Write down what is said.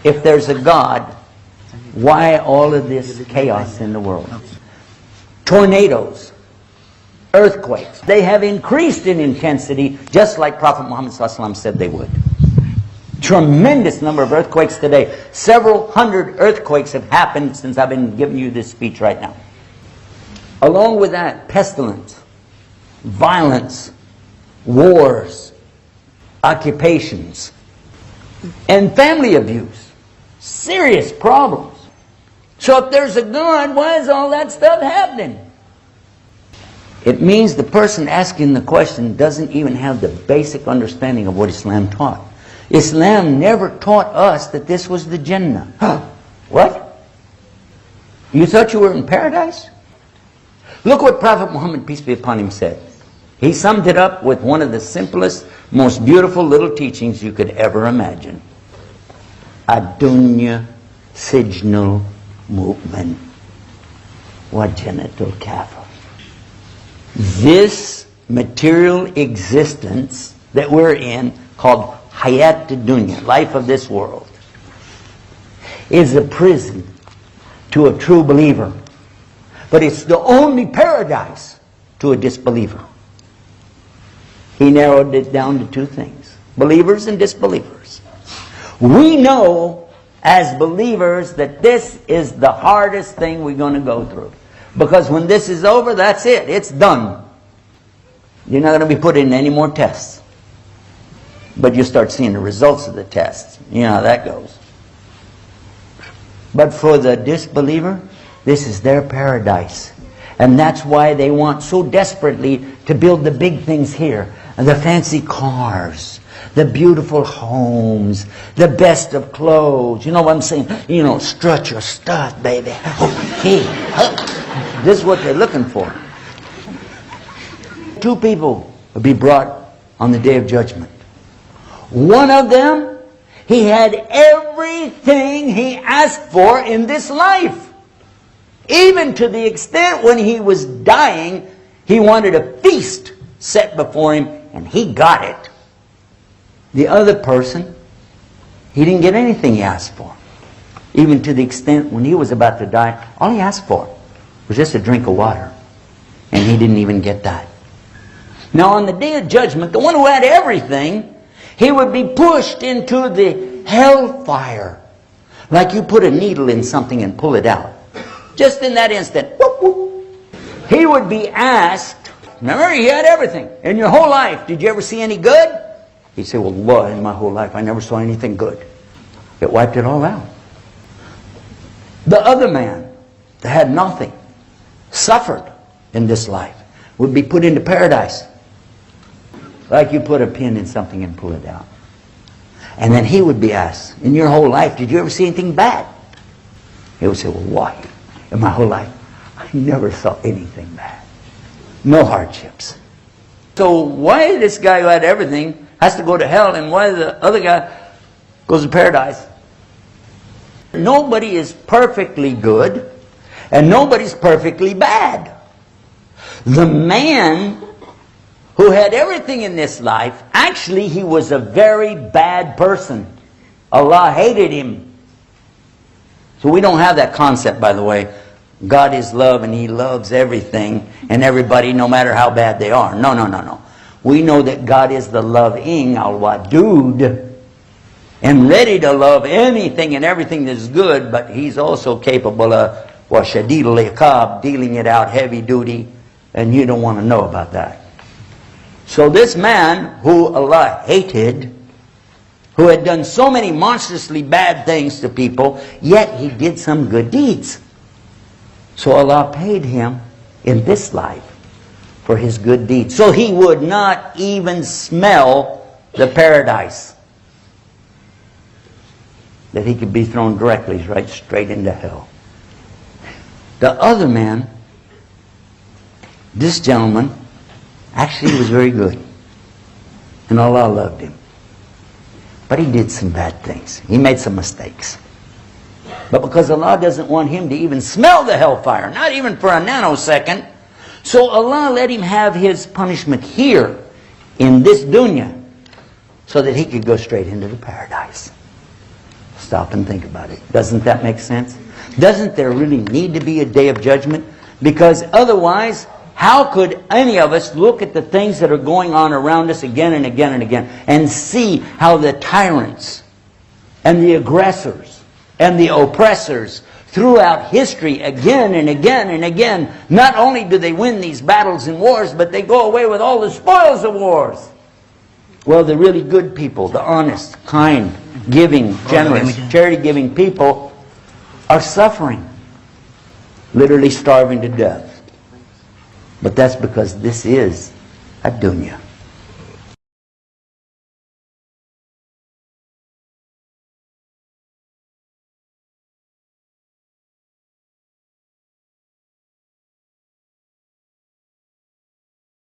If there's a God, why all of this chaos in the world? Tornadoes, earthquakes, they have increased in intensity just like Prophet Muhammad ﷺ said they would. Tremendous number of earthquakes today. Several hundred earthquakes have happened since I've been giving you this speech right now. Along with that, pestilence, violence, wars, occupations, and family abuse. Serious problems. So if there's a God, why is all that stuff happening? It means the person asking the question doesn't even have the basic understanding of what Islam taught. Islam never taught us that this was the Jannah. What? You thought you were in paradise? Look what Prophet Muhammad, peace be upon him, said. He summed it up with one of the simplest, most beautiful little teachings you could ever imagine. Dunya sijnul mu'min wa jannatul kafir. This material existence that we're in, called hayat dunya, life of this world, is a prison to a true believer. But it's the only paradise to a disbeliever. He narrowed it down to two things: believers and disbelievers. We know as believers that this is the hardest thing we're going to go through. Because when this is over, that's it. It's done. You're not going to be put in any more tests. But you start seeing the results of the tests. You know how that goes. But for the disbeliever, this is their paradise. And that's why they want so desperately to build the big things here. The fancy cars, the beautiful homes, the best of clothes. You know what I'm saying? You know, strut your stuff, baby. This is what they're looking for. Two people will be brought on the Day of Judgment. One of them, he had everything he asked for in this life. Even to the extent when he was dying, he wanted a feast set before him, and he got it. The other person, he didn't get anything he asked for. Even to the extent when he was about to die, all he asked for was just a drink of water. And he didn't even get that. Now on the Day of Judgment, the one who had everything, he would be pushed into the hellfire. Like you put a needle in something and pull it out. Just in that instant, whoop, whoop. He would be asked, remember, he had everything. In your whole life, did you ever see any good? He'd say, well, Lord, in my whole life, I never saw anything good. It wiped it all out. The other man that had nothing, suffered in this life, would be put into paradise. Like you put a pin in something and pull it out. And then he would be asked, in your whole life, did you ever see anything bad? He would say, well, why? In my whole life, I never saw anything bad. No hardships. So why this guy who had everything has to go to hell, and why the other guy goes to paradise? Nobody is perfectly good, and nobody's perfectly bad. The man who had everything in this life, actually he was a very bad person. Allah hated him. So we don't have that concept, by the way. God is love and He loves everything and everybody, no matter how bad they are. No, no, no, no. We know that God is the loving, al-wadud, and ready to love anything and everything that is good, but He's also capable of shadidul iqab, dealing it out heavy duty, and you don't want to know about that. So this man who Allah hated, who had done so many monstrously bad things to people, yet he did some good deeds. So Allah paid him in this life for his good deeds. So he would not even smell the paradise. That he could be thrown directly right straight into hell. The other man, this gentleman, actually was very good. And Allah loved him. But he did some bad things. He made some mistakes. But because Allah doesn't want him to even smell the hellfire, not even for a nanosecond, so Allah let him have his punishment here in this dunya so that he could go straight into the paradise. Stop and think about it. Doesn't that make sense? Doesn't there really need to be a day of judgment? Because otherwise, how could any of us look at the things that are going on around us again and again and again and see how the tyrants and the aggressors and the oppressors throughout history again and again and again, not only do they win these battles and wars, but they go away with all the spoils of wars. Well, the really good people, the honest, kind, giving, generous, charity-giving people are suffering, literally starving to death. But that's because this is a dunya.